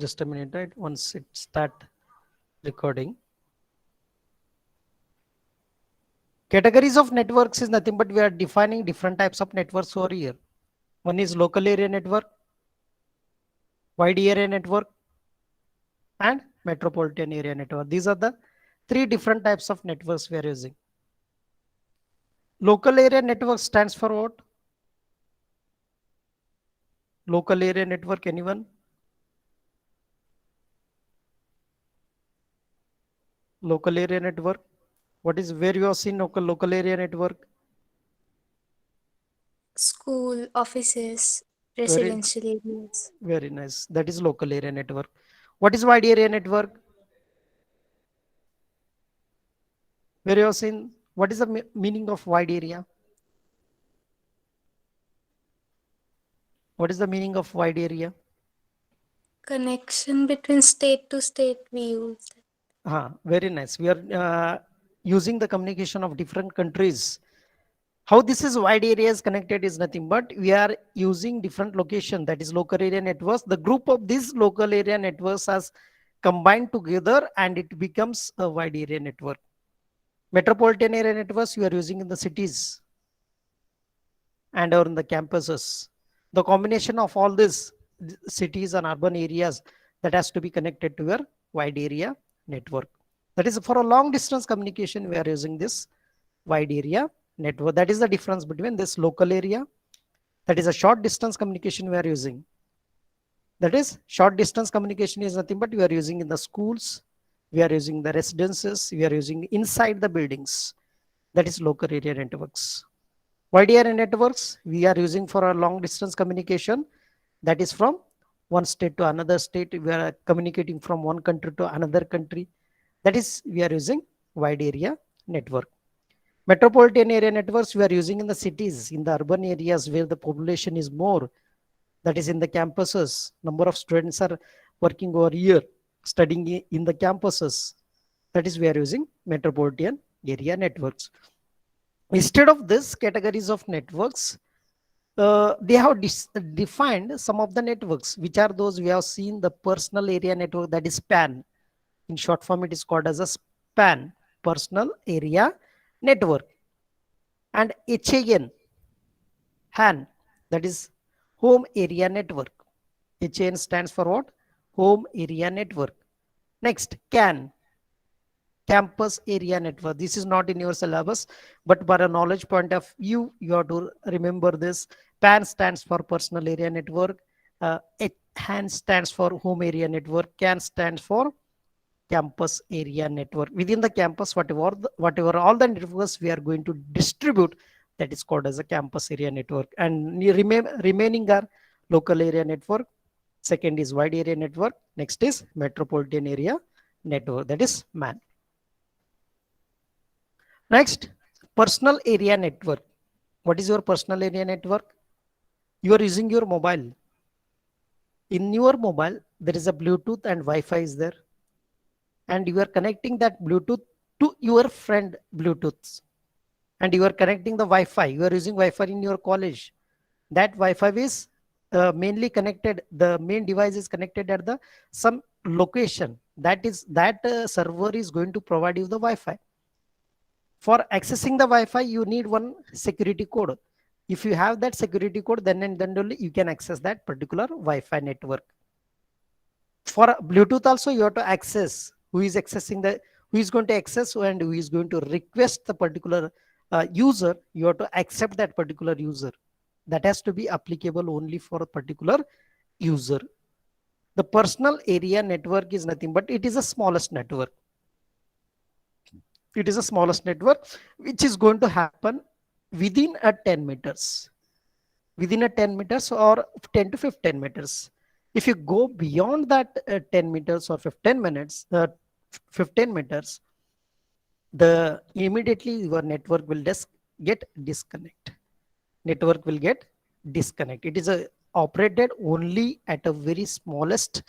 Just a minute, right? Once it start recording. Categories of networks is nothing but we are defining different types of networks over here. One is local area network, wide area network, and metropolitan area network. These are the three different types of networks we are using. Local area network stands for what? Local area network, anyone? Local area network. What is where you have seen local area network? School, offices, Very residential areas. very nice. That is local area network. What is wide area network? Where you have seen what is the meaning of wide area? What is the meaning of wide area? Connection between state to state we use. Very nice. We are using the communication of different countries. How this is wide areas connected is nothing but we are using different location, that is local area networks. The group of these local area networks has combined together and it becomes a wide area network. Metropolitan area networks you are using in the cities and or in the campuses. The combination of all these cities and urban areas that has to be connected to your wide area network. That is for a long distance communication we are using this wide area network. That is the difference between this local area, that is a short distance communication we are using. That is short distance communication is nothing but we are using in the schools, we are using the residences, we are using inside the buildings. That is local area networks. Wide area networks we are using for a long distance communication, that is from one state to another state. We are communicating from one country to another country. That is we are using wide area network. Metropolitan area networks we are using in the cities, in the urban areas where the population is more. That is in the campuses. Number of students are working over here, studying in the campuses. That is we are using metropolitan area networks. Instead of this categories of networks, they have defined some of the networks. Which are those? We have seen the personal area network, that is PAN. In short form, it is called as a PAN, personal area network. And HAN, that is home area network. HAN stands for what? Home area network. Next, CAN, campus area network. This is not in your syllabus, but for a knowledge point of view, you have to remember this. PAN stands for personal area network. HAN stands for home area network. CAN stands for campus area network. Within the campus, whatever all the networks we are going to distribute, that is called as a campus area network. And remaining are local area network. Second is wide area network. Next is metropolitan area network, that is MAN. Next, personal area network. What is your personal area network? You are using your mobile. In your mobile, there is a Bluetooth and Wi-Fi is there. And you are connecting that Bluetooth to your friend Bluetooth. And you are connecting the Wi-Fi. You are using Wi-Fi in your college. That Wi-Fi is mainly connected. The main device is connected at the some location. That is that server is going to provide you the Wi-Fi. For accessing the Wi-Fi, you need one security code. If you have that security code, then and then only you can access that particular Wi-Fi network. For Bluetooth also, you have to access who is accessing the, who is going to access and who is going to request the particular user. You have to accept that particular user. That has to be applicable only for a particular user. The personal area network is nothing but it is the smallest network. It is the smallest network which is going to happen within a 10 meters, within a 10 meters or 10 to 15 meters. If you go beyond that 10 meters or 15 minutes, 15 meters, the immediately your network will just get disconnect. Network will get disconnect. It is operated only at a very smallest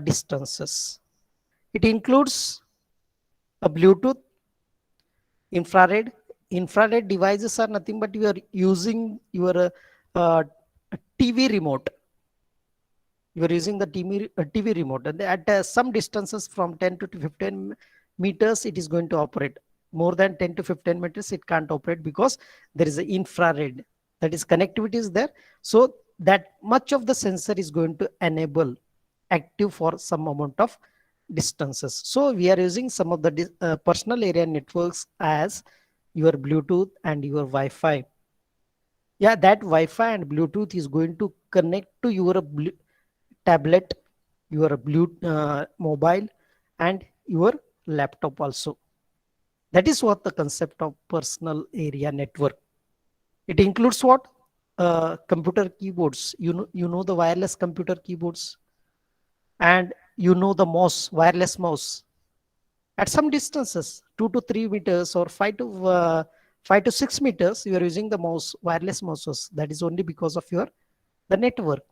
distances. It includes a Bluetooth, infrared. Infrared devices are nothing but you are using your TV remote. You are using the TV remote, and at some distances from 10 to 15 meters, it is going to operate. More than 10 to 15 meters, it can't operate because there is an infrared. That is, connectivity is there. So that much of the sensor is going to enable active for some amount of distances. So we are using some of the personal area networks as your Bluetooth and your Wi-Fi. Yeah, that Wi-Fi and Bluetooth is going to connect to your tablet, your mobile, and your laptop also. That is what the concept of personal area network. It includes what? Computer keyboards. You know the wireless computer keyboards, and you know the mouse, wireless mouse. At some distances, 2 to 3 meters or 5 to 6 meters, you are using the mouse, wireless mouses. That is only because of your the network.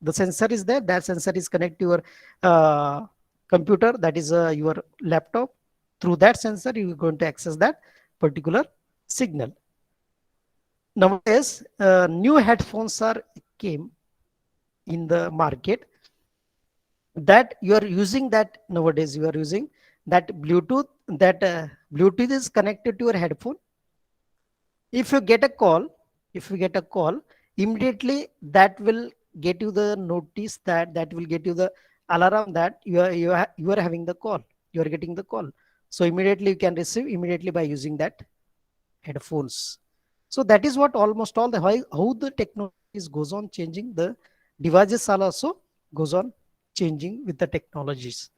The sensor is there. That sensor is connected to your computer, that is your laptop. Through that sensor, you are going to access that particular signal. Nowadays, new headphones are came in the market, that you are using that. Nowadays you are using that Bluetooth. That Bluetooth is connected to your headphone. If you get a call, if you get a call, immediately that will get you the notice, that will get you the alarm that you are having the call, you are getting the call. So immediately you can receive immediately by using that headphones. So that is what almost all the how the technologies goes on changing. The devices are also goes on changing with the technologies.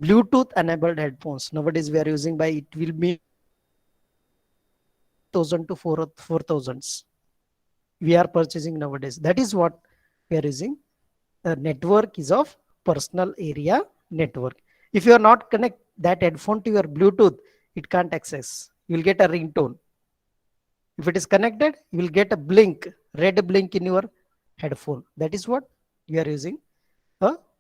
Bluetooth enabled headphones nowadays we are using by, it will be 1000 to 4000s we are purchasing nowadays. That is what we are using. The network is of personal area network. If you are not connect that headphone to your Bluetooth, it can't access. You will get a ringtone. If it is connected, you will get a blink, red blink in your headphone. That is what you are using.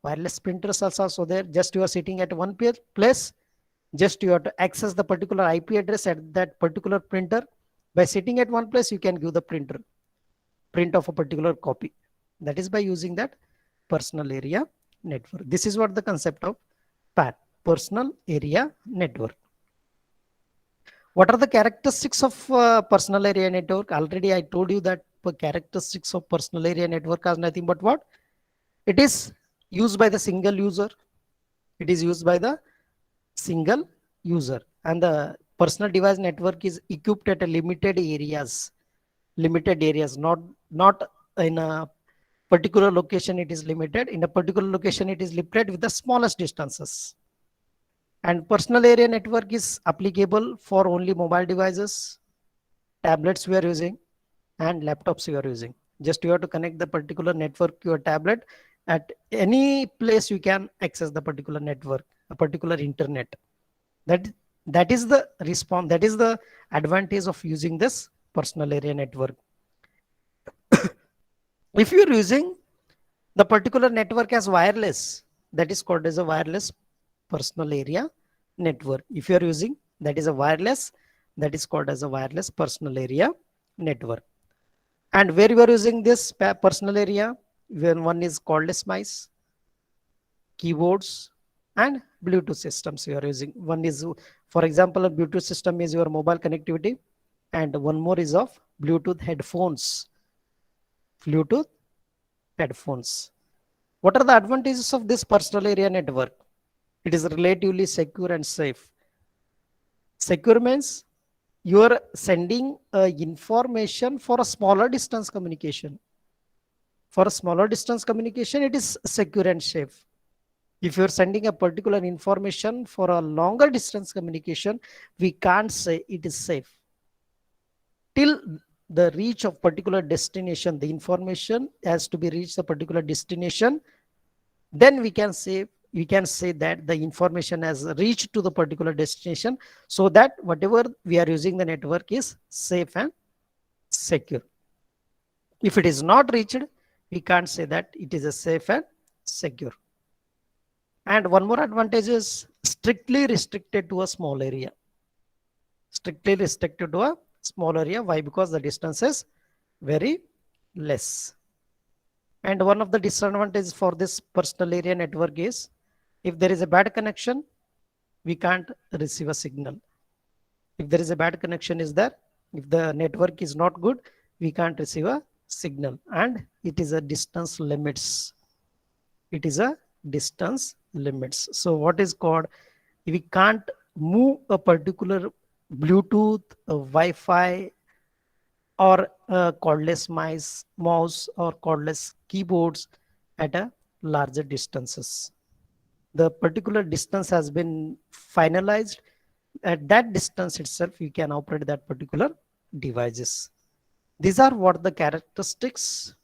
Wireless printers also there. Just you are sitting at one place. Just you have to access the particular IP address at that particular printer. By sitting at one place, you can give the print of a particular copy. That is by using that personal area network. This is what the concept of PAN, personal area network. What are the characteristics of personal area network? Already I told you that the characteristics of personal area network are nothing but what? It is used by the single user. It is used by the single user, and the personal device network is equipped at a limited areas, not in a particular location. It is limited in a particular location. It is limited with the smallest distances. And personal area network is applicable for only mobile devices, tablets we are using, and laptops we are using. Just you have to connect the particular network to your tablet. At any place you can access the particular network, a particular internet. That is the response. That is the advantage of using this personal area network. If you are using the particular network as wireless, that is called as a wireless personal area network. If you are using that is a wireless, that is called as a wireless personal area network. And where you are using this personal area, when one is cordless mice, keyboards, and Bluetooth systems you are using. One is, for example, a Bluetooth system is your mobile connectivity, and one more is of Bluetooth headphones. Bluetooth headphones. What are the advantages of this personal area network? It is relatively secure and safe. Secure means you are sending information for a smaller distance communication. For a smaller distance communication, it is secure and safe. If you're sending a particular information for a longer distance communication, we can't say it is safe. Till the reach of particular destination, the information has to be reached a particular destination, then we can say that the information has reached to the particular destination, so that whatever we are using the network is safe and secure. If it is not reached, we can't say that it is a safe and secure. And one more advantage is strictly restricted to a small area. Strictly restricted to a small area. Why? Because the distance is very less. And one of the disadvantages for this personal area network is if there is a bad connection, we can't receive a signal. If there is a bad connection is there, if the network is not good, we can't receive a signal, and it is a distance limits. It is a distance limits. So what is called, we can't move a particular Bluetooth, a Wi-Fi, or a cordless mouse or cordless keyboards at a larger distances. The particular distance has been finalized. At that distance itself, you can operate that particular devices. These are what the characteristics,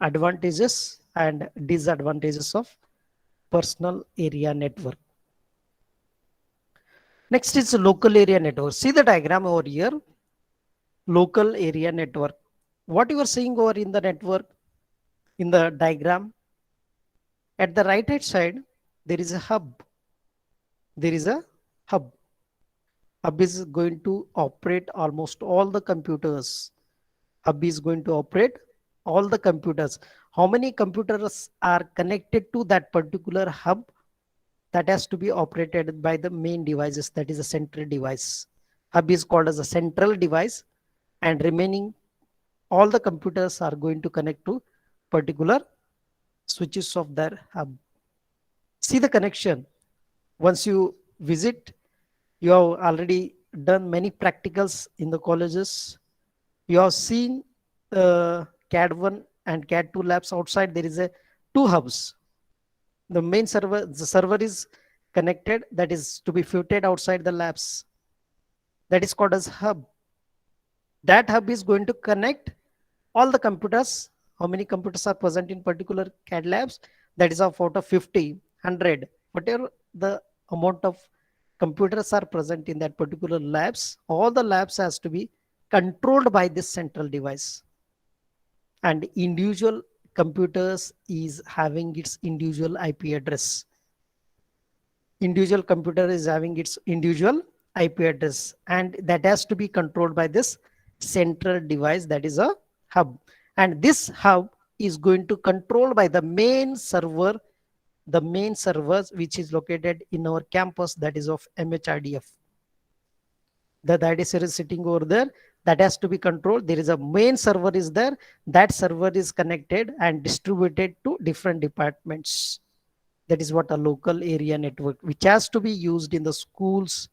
advantages and disadvantages of personal area network. Next is local area network. See the diagram over here. Local area network. What you are seeing over in the network, in the diagram, at the right hand side, there is a hub. There is a hub. Hub is going to operate almost all the computers. Hub is going to operate all the computers. How many computers are connected to that particular hub? That has to be operated by the main devices, that is a central device. Hub is called as a central device, and remaining all the computers are going to connect to particular switches of their hub. See the connection. Once you visit, you have already done many practicals in the colleges. You have seen CAD 1 and CAD 2 labs outside. There is a two hubs. The main server, the server is connected, that is to be fitted outside the labs. That is called as hub. That hub is going to connect all the computers. How many computers are present in particular CAD labs? That is of out of 50, 100, whatever the amount of computers are present in that particular labs, all the labs has to be controlled by this central device. And individual computers is having its individual IP address. Individual computer is having its individual IP address, and that has to be controlled by this central device, that is a hub. And this hub is going to control by the main server, the main servers which is located in our campus, that is of MHRDF. The data server is sitting over there, that has to be controlled. There is a main server is there, that server is connected and distributed to different departments. That is what a local area network, which has to be used in the schools,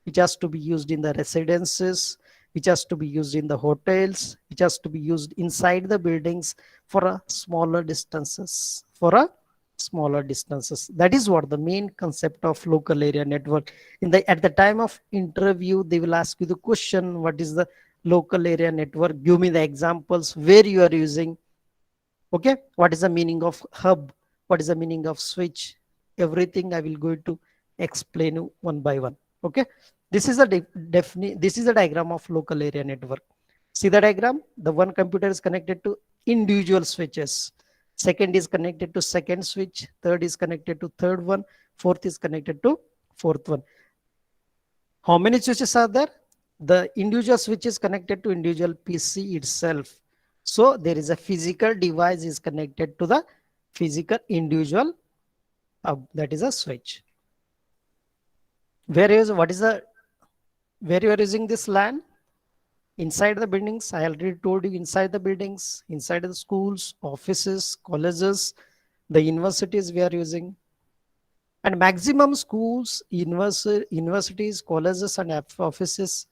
which has to be used in the residences, which has to be used in the hotels, which has to be used inside the buildings for a smaller distances, That is what the main concept of local area network. At the time of interview, they will ask you the question, what is the local area network? Give me the examples where you are using. Okay, what is the meaning of hub? What is the meaning of switch? Everything I will go to explain you one by one. Okay, this is a this is a diagram of local area network. See the diagram? The one computer is connected to individual switches. Second is connected to second switch. Third is connected to third one. Fourth is connected to fourth one. How many switches are there? The individual switch is connected to individual PC itself. So there is a physical device is connected to the physical individual hub, that is a switch. Where you are using this LAN? Inside the buildings. I already told you, inside the buildings, inside the schools, offices, colleges, the universities we are using. And maximum schools, universities, colleges and offices,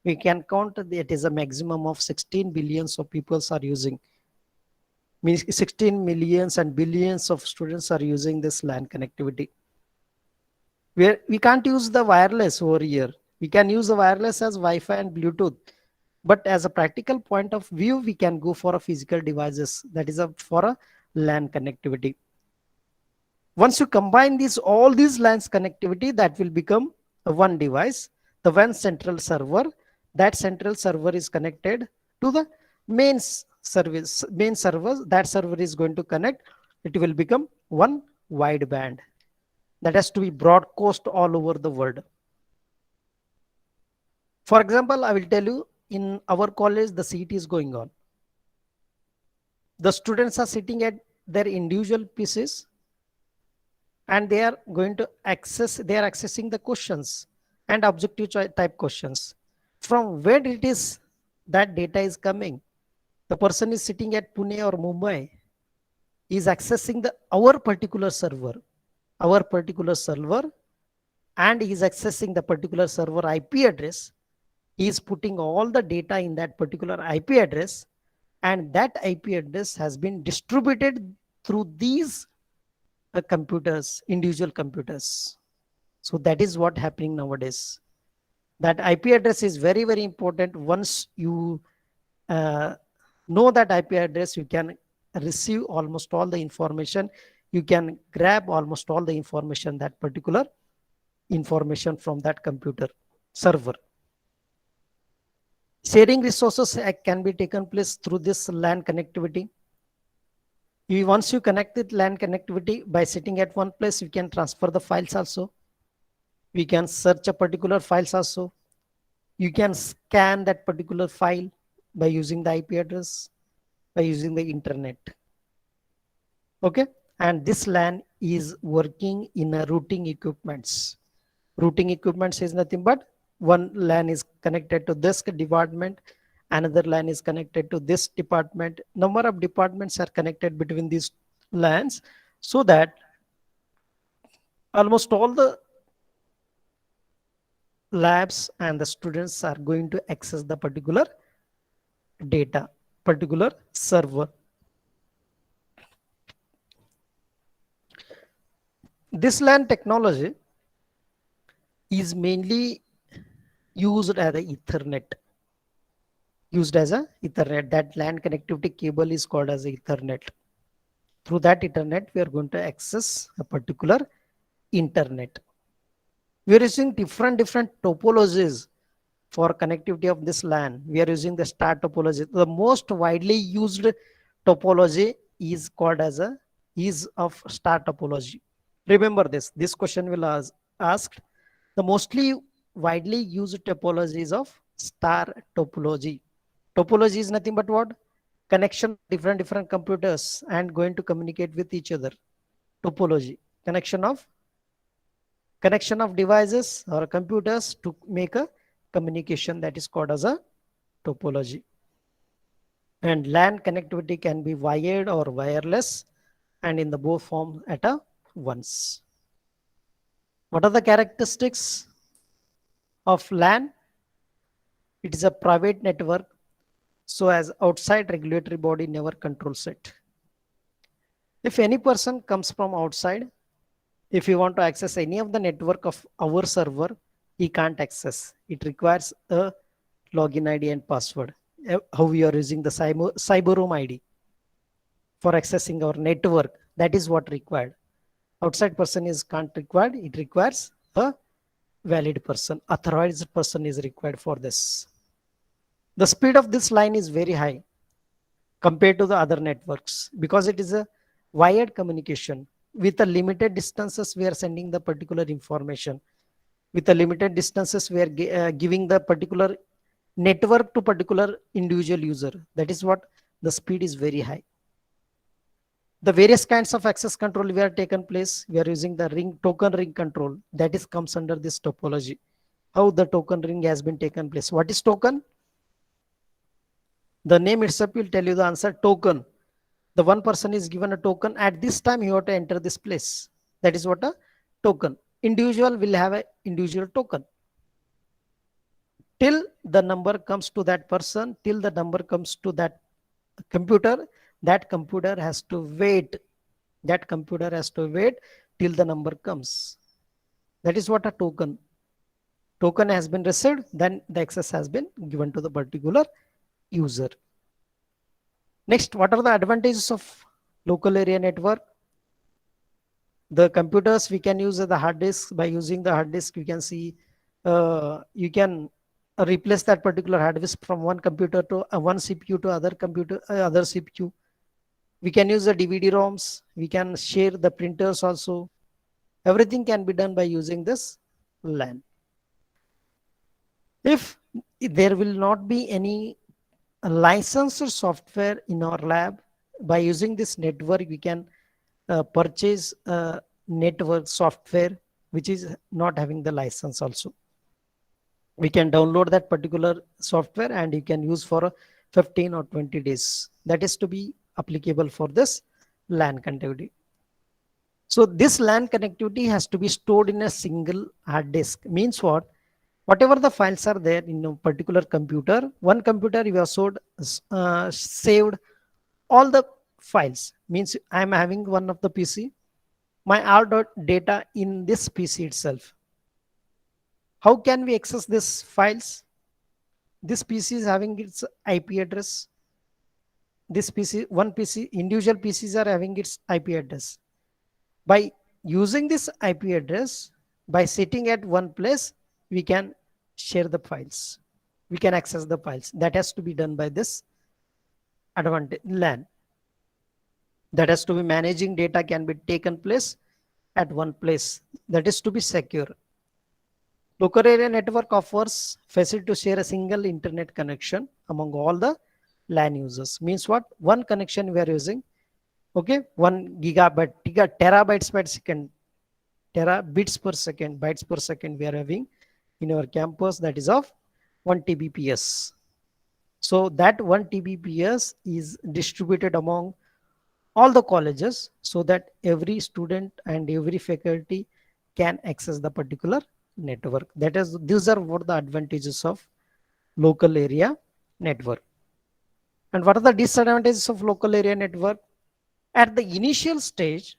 we can count that it is a maximum of 16 billions of people are using. Means 16 millions and billions of students are using this LAN connectivity. Where we can't use the wireless over here. We can use the wireless as Wi-Fi and Bluetooth. But as a practical point of view, we can go for a physical devices, that is for a LAN connectivity. Once you combine all these LANs connectivity, that will become one device, the one central server. That central server is connected to the main server. That server is going to connect. It will become one wideband that has to be broadcast all over the world. For example, I will tell you, in our college, the CET is going on. The students are sitting at their individual pieces, and they are going to access, they are accessing the questions and objective type questions. From where it is that data is coming? The person is sitting at Pune or Mumbai, is accessing the our particular server, and is accessing the particular server IP address. He is putting all the data in that particular IP address, and that IP address has been distributed through these computers, individual computers. So that is what happening nowadays. That IP address is very, very important. Once you know that IP address, you can receive almost all the information. You can grab almost all the information, that particular information from that computer server. Sharing resources can be taken place through this LAN connectivity. Once you connect with LAN connectivity, by sitting at one place, you can transfer the files also. We can search a particular files also. You can scan that particular file by using the IP address, by using the internet. Okay, and this LAN is working in a routing equipments. Routing equipments is nothing but one LAN is connected to this department, another LAN is connected to this department. Number of departments are connected between these LANs, so that almost all the labs and the students are going to access the particular data, particular server. This LAN technology is mainly used as a Ethernet. That LAN connectivity cable is called as Ethernet. Through that Ethernet, we are going to access a particular internet. We are using different topologies for connectivity of this LAN. We are using the star topology. The most widely used topology is called as of star topology. Remember this. This question will asked. The mostly widely used topology is of star topology. Topology is nothing but what? Connection of different computers and going to communicate with each other. Topology. Connection of devices or computers to make a communication, that is called as a topology. And LAN connectivity can be wired or wireless, and in the both form at a once. What are the characteristics of LAN? It is a private network, so as outside regulatory body never controls it. If any person comes from outside, if you want to access any of the network of our server, he can't access. It requires a login ID and password. How we are using the cyber room ID for accessing our network, that is what required. Outside person is can't required. It requires a valid person, authorized person is required for this. The speed of this line is very high compared to the other networks, because it is a wired communication. With a limited distances, we are sending the particular information. With a limited distances, we are giving the particular network to particular individual user. That is what the speed is very high. The various kinds of access control we are taken place. We are using the token ring control. That is comes under this topology. How the token ring has been taken place. What is token? The name itself will tell you the answer. Token. The one person is given a token. At this time, you have to enter this place. That is what a token. Individual will have an individual token. Till the number comes to that person, till the number comes to that computer, that computer has to wait. That computer has to wait till the number comes. That is what a token. Token has been received, then the access has been given to the particular user. Next, what are the advantages of local area network? The computers we can use the hard disk. By using the hard disk, you can see you can replace that particular hard disk from one computer to one CPU to other computer, other CPU. We can use the DVD-ROMs. We can share the printers also. Everything can be done by using this LAN. If there will not be any licensed software in our lab, By using this network, we can purchase network software which is not having the license also. We can download that particular software and you can use for 15 or 20 days. That is to be applicable for this LAN connectivity. So this LAN connectivity has to be stored in a single hard disk. Means what? Whatever the files are there in a particular computer, one computer you have saved all the files. Means I am having one of the PC, my all data in this PC itself. How can we access these files? This PC is having its IP address. This PC, one PC, individual PCs are having its IP address. By using this IP address, by sitting at one place, we can share the files. We can access the files. That has to be done by this advantage LAN. That has to be managing data can be taken place at one place. That is to be secure. Local area network offers facility to share a single internet connection among all the LAN users. Means what? One connection we are using. Okay, 1 gigabyte, terabytes per second, terabits per second, bytes per second we are having in our campus, that is of 1 Tbps. So that 1 Tbps is distributed among all the colleges so that every student and every faculty can access the particular network. That is, these are what the advantages of local area network. And what are the disadvantages of local area network? At the initial stage,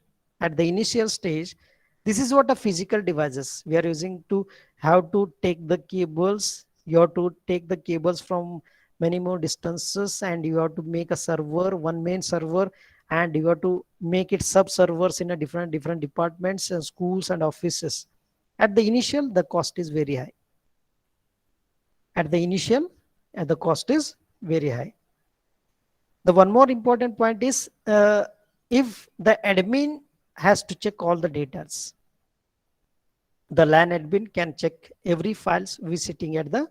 this is what the physical devices we are using to have to take the cables. You have to take the cables from many more distances and you have to make a server, one main server, and you have to make it sub servers in a different departments and schools and offices. At the initial, the cost is very high. The cost is very high. The one more important point is if the admin has to check all the data, the LAN admin can check every files visiting at the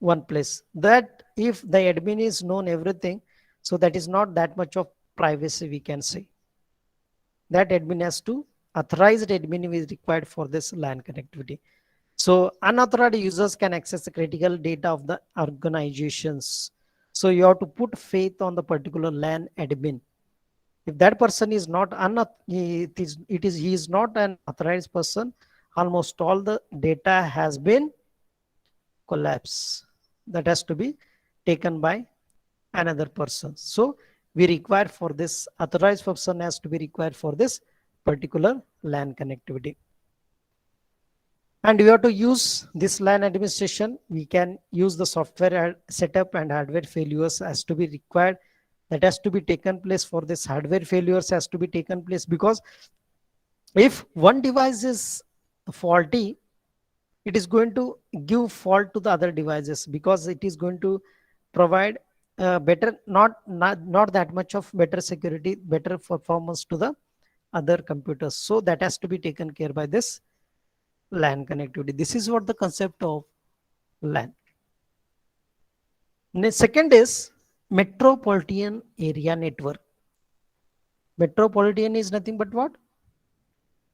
one place. That if the admin is known everything, so that is not that much of privacy we can say. That admin has to, authorized admin is required for this LAN connectivity. So unauthorized users can access the critical data of the organizations. So you have to put faith on the particular LAN admin. If that person is not he is not an authorized person, almost all the data has been collapsed. That has to be taken by another person. So we require for this, authorized person has to be required for this particular LAN connectivity. And we have to use this LAN administration. We can use the software setup and hardware failures has to be required. That has to be taken place for this hardware failures has to be taken place, because if one device is faulty, it is going to give fault to the other devices, because it is going to provide better, not that much of better security, better performance to the other computers. So that has to be taken care by this LAN connectivity. This is what the concept of LAN. Second is metropolitan area network. Metropolitan is nothing but what?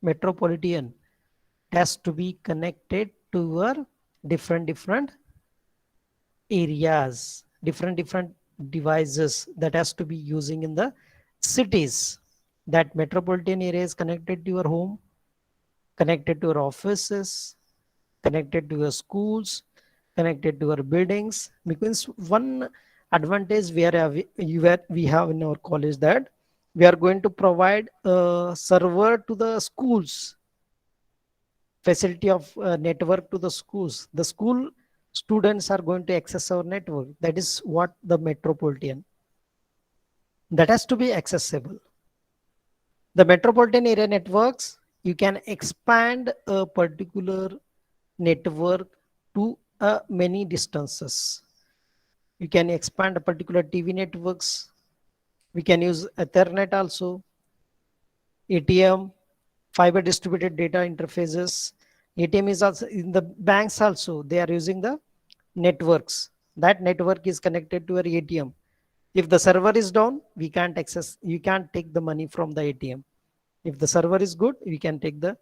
Metropolitan has to be connected to your different areas, different devices that has to be using in the cities. That metropolitan area is connected to your home, connected to your offices, connected to your schools, connected to your buildings. Because one advantage we have in our college, that we are going to provide a server to the schools, facility of network to the schools. The school students are going to access our network. That is what the metropolitan, that has to be accessible. The metropolitan area networks, you can expand a particular network to many distances. You can expand a particular TV networks. We can use Ethernet also, ATM, fiber distributed data interfaces. ATM is also in the banks also. They are using the networks. That network is connected to your ATM. If the server is down, we can't access, you can't take the money from the ATM. If the server is good, we can take the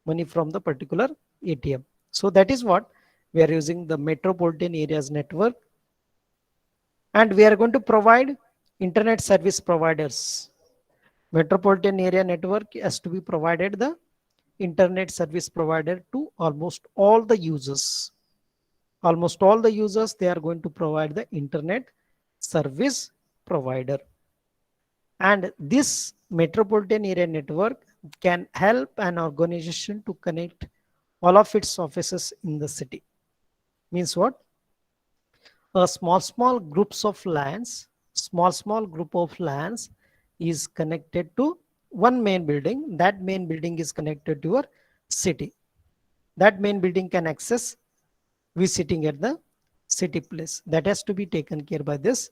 money from the particular ATM. So that is what we are using the metropolitan areas network, and we are going to provide internet service providers. Metropolitan area network has to be provided the internet service provider to almost all the users. Almost all the users, they are going to provide the internet service provider. And this metropolitan area network can help an organization to connect all of its offices in the city. Means what? A small groups of lands, small group of lands is connected to one main building. That main building is connected to your city. That main building can access visiting at the city place. That has to be taken care by this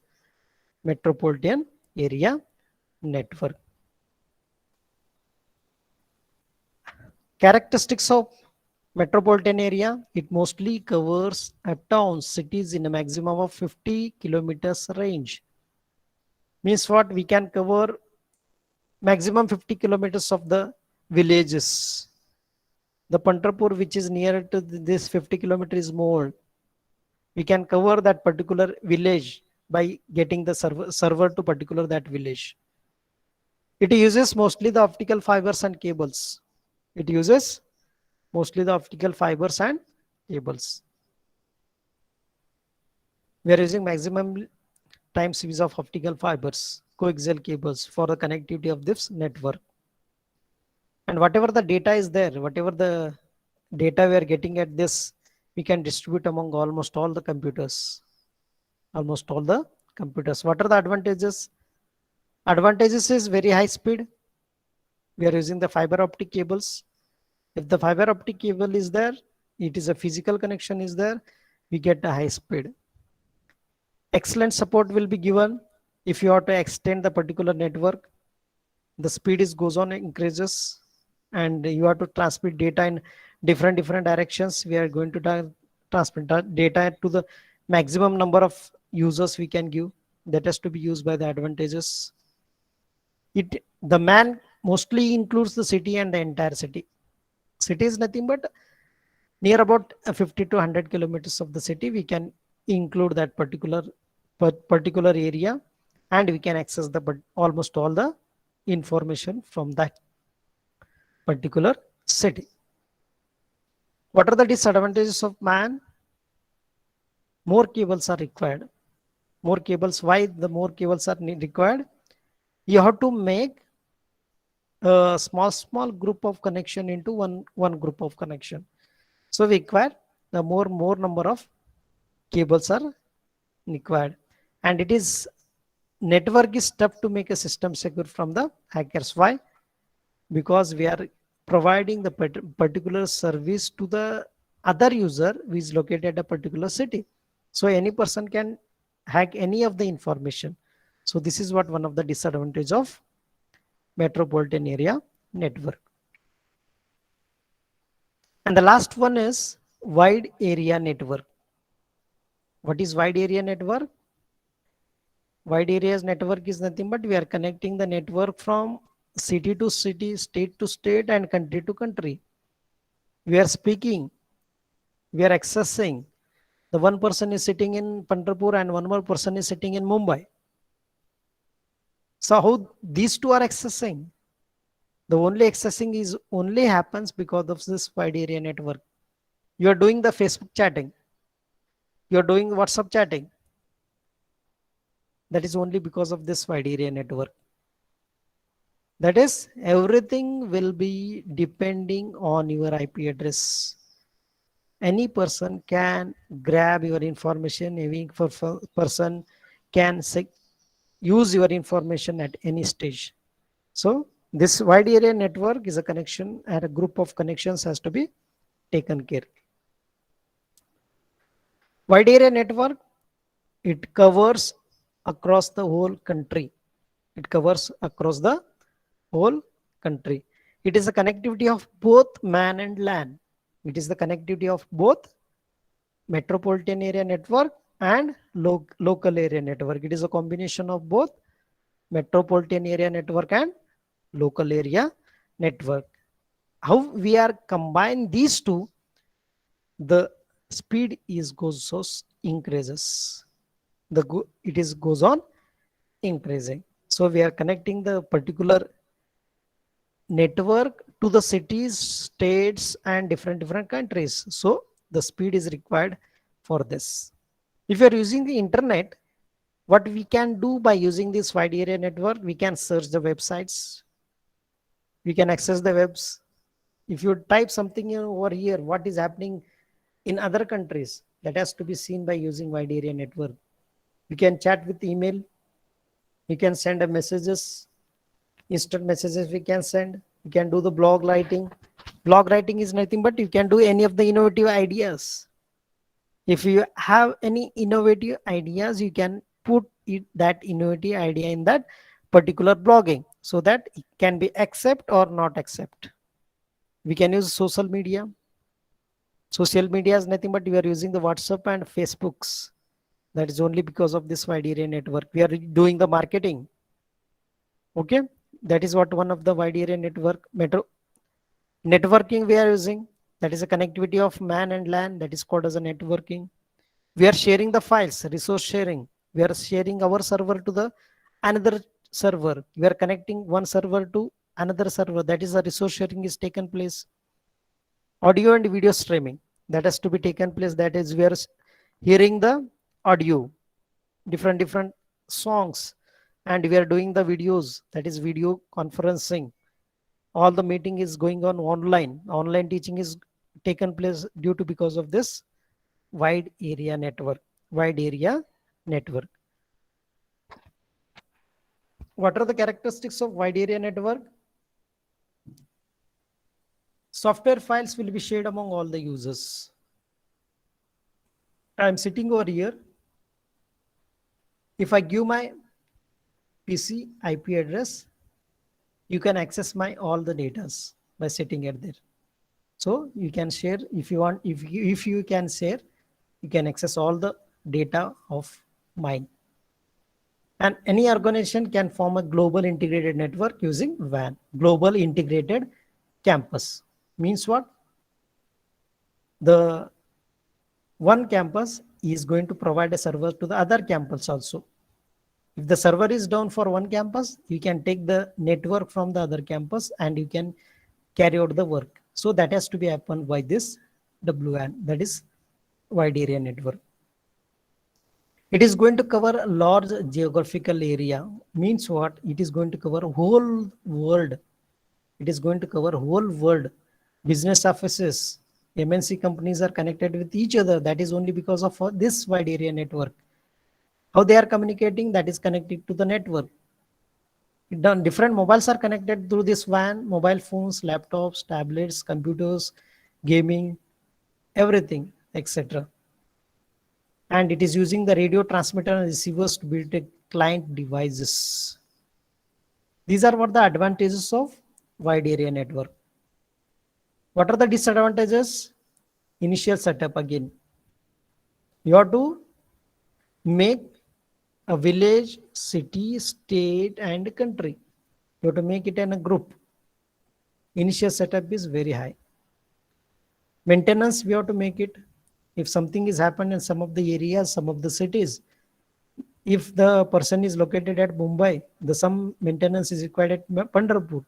metropolitan area network. Characteristics of metropolitan area: it mostly covers towns, cities in a maximum of 50 kilometers range. Means what? We can cover maximum 50 kilometers of the villages. The Pandrapur, which is near to this 50 kilometers is more. We can cover that particular village by getting the server to particular that village. It uses mostly the optical fibers and cables. It uses mostly the optical fibers and cables. We are using maximum times use of optical fibers, coaxial cables for the connectivity of this network. And whatever the data is there, whatever the data we are getting at this, we can distribute among almost all the computers. Almost all the computers. What are the advantages? Advantages is very high speed. We are using the fiber optic cables. If the fiber optic cable is there, it is a physical connection is there, we get a high speed. Excellent support will be given. If you have to extend the particular network, the speed is goes on increases, and you have to transmit data in different directions. We are going to transmit data to the maximum number of users we can give. That has to be used by the advantages. The MAN mostly includes the city and the entire city. City is nothing but near about 50 to 100 kilometers of the city. We can include that particular area, and we can access the almost all the information from that particular city. What are the disadvantages of MAN? More cables are required. More cables. Why the more cables are required? You have to make a small group of connection into one group of connection. So we require the more number of cables are required, and it is network is tough to make a system secure from the hackers. Why? Because we are providing the particular service to the other user who is located at a particular city. So any person can hack any of the information. So this is what one of the disadvantage of metropolitan area network. And the last one is wide area network. What is wide area network? Wide areas network is nothing but we are connecting the network from city to city, state to state, and country to country. We are speaking, we are accessing. The one person is sitting in Pandrapur and one more person is sitting in Mumbai. So how these two are accessing? The only accessing is only happens because of this wide area network. You are doing the Facebook chatting. You are doing WhatsApp chatting. That is only because of this wide area network. That is, everything will be depending on your IP address. Any person can grab your information. Any person can use your information at any stage. So this wide area network is a connection, and a group of connections has to be taken care. Wide area network, it covers across the whole country. It covers across the whole country. It is a connectivity of both MAN and LAN. It is the connectivity of both metropolitan area network and local area network. It is a combination of both metropolitan area network and local area network. How we are combine these two, the speed is increases. It is goes on increasing. So we are connecting the particular network to the cities, states, and different countries. So the speed is required for this. If you are using the internet, what we can do by using this wide area network, we can search the websites, we can access the webs. If you type something over here, what is happening in other countries, that has to be seen by using wide area network. You can chat with email, you can send a messages, instant messages we can send, you can do the blog writing. Blog writing is nothing but you can do any of the innovative ideas. If you have any innovative ideas, you can put that innovative idea in that particular blogging so that it can be accept or not accept. We can use social media. Social media is nothing but we are using the WhatsApp and Facebooks. That is only because of this wide area network. We are doing the marketing. Okay, that is what one of the wide area networking we are using. That is a connectivity of man and land. That is called as a networking. We are sharing the files, resource sharing. We are sharing our server to the another server. We are connecting one server to another server. That is a resource sharing is taken place. Audio and video streaming, that has to be taken place. That is we are hearing the audio, different songs, and we are doing the videos. That is video conferencing. All the meeting is going on online teaching is taken place due to because of this wide area network. What are the characteristics of wide area network? Software files will be shared among all the users. I am sitting over here. If I give my PC IP address, you can access my all the datas by sitting at there. So you can share if you want. If you can share, you can access all the data of mine. And any organization can form a global integrated network using WAN. Global integrated campus means what? The one campus is going to provide a server to the other campus also. If the server is down for one campus, you can take the network from the other campus and you can carry out the work. So that has to be happened by this WAN, that is wide area network. It is going to cover a large geographical area. Means what? It is going to cover whole world. It is going to cover whole world. Business offices, MNC companies are connected with each other. That is only because of this wide area network. How they are communicating? That is connected to the network. Different mobiles are connected through this WAN, mobile phones, laptops, tablets, computers, gaming, everything, etc. And it is using the radio transmitter and receivers to build a client devices. These are what the advantages of wide area network. What are the disadvantages? Initial setup again. You have to make a village, city, state, and country. You have to make it in a group. Initial setup is very high. Maintenance, we have to make it. If something is happened in some of the areas, some of the cities, if the person is located at Mumbai, some maintenance is required at Pandharpur.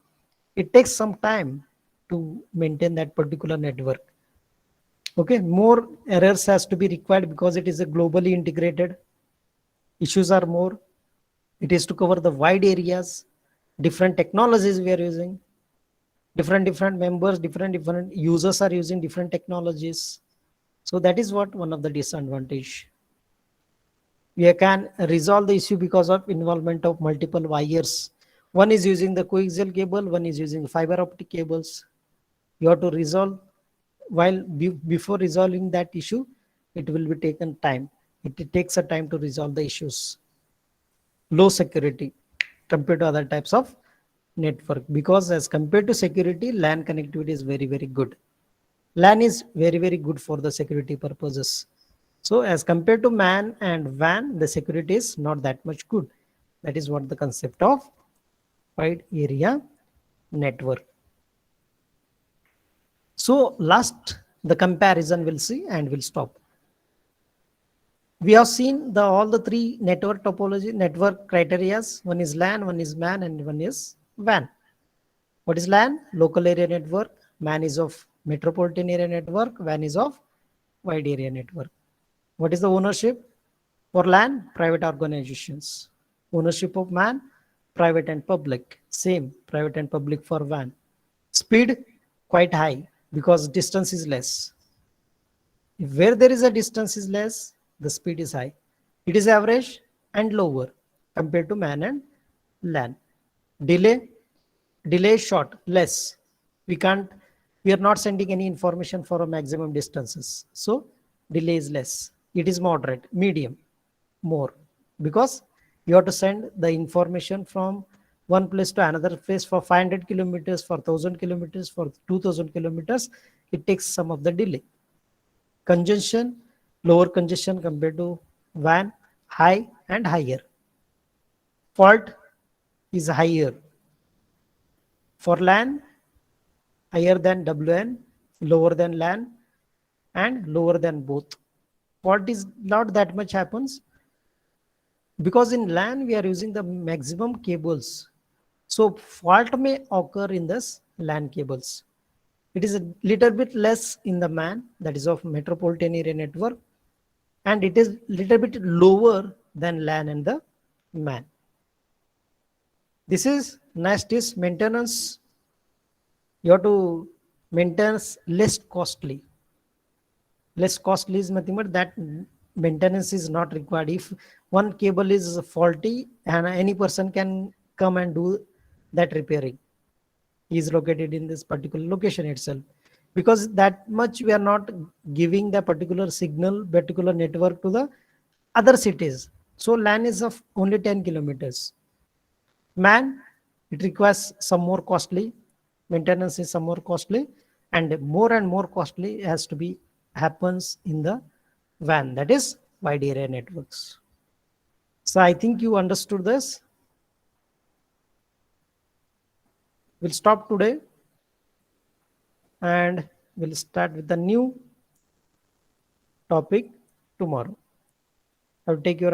It takes some time to maintain that particular network. Okay, more errors has to be required because it is a globally integrated. Issues are more. It is to cover the wide areas, different technologies we are using, different members, different users are using different technologies. So that is what one of the disadvantage. We can resolve the issue because of involvement of multiple wires. One is using the coaxial cable, one is using fiber optic cables. You have to resolve. While before resolving that issue, it will be taken time. It takes a time to resolve the issues. Low security compared to other types of network, because as compared to security, LAN connectivity is very good. LAN is very good for the security purposes. So as compared to MAN and WAN, the security is not that much good. That is what the concept of wide area network. So last, the comparison we'll see and we'll stop. We have seen all the three network topology, network criterias. One is LAN, one is MAN, and one is WAN. What is LAN? Local area network. MAN is of metropolitan area network. WAN is of wide area network. What is the ownership? For LAN, private organizations. Ownership of MAN, private and public. Same, private and public for WAN. Speed, quite high because distance is less. If where there is a distance is less, the speed is high. It is average and lower compared to MAN and LAN. Delay, delay is short, less. We are not sending any information for a maximum distances. So delay is less. It is moderate, medium, more. Because you have to send the information from one place to another place for 500 kilometers, for 1000 kilometers, for 2000 kilometers. It takes some of the delay. Congestion, lower congestion compared to WAN, high and higher. Fault is higher. For LAN, higher than WN, lower than LAN, and lower than both. Fault is not that much happens because in LAN we are using the maximum cables. So fault may occur in this LAN cables. It is a little bit less in the MAN, that is of metropolitan area network, and it is little bit lower than LAN and the MAN. This is next is maintenance. You have to maintain less costly. Less costly is nothing but that maintenance is not required. If one cable is faulty and any person can come and do that repairing, he is located in this particular location itself, because that much we are not giving the particular signal, particular network to the other cities. So LAN is of only 10 kilometers. MAN, it requires some more costly, maintenance is some more costly, and more costly has to be happens in the WAN, that is wide area networks. So I think you understood this. We'll stop today and we'll start with the new topic tomorrow. I'll take your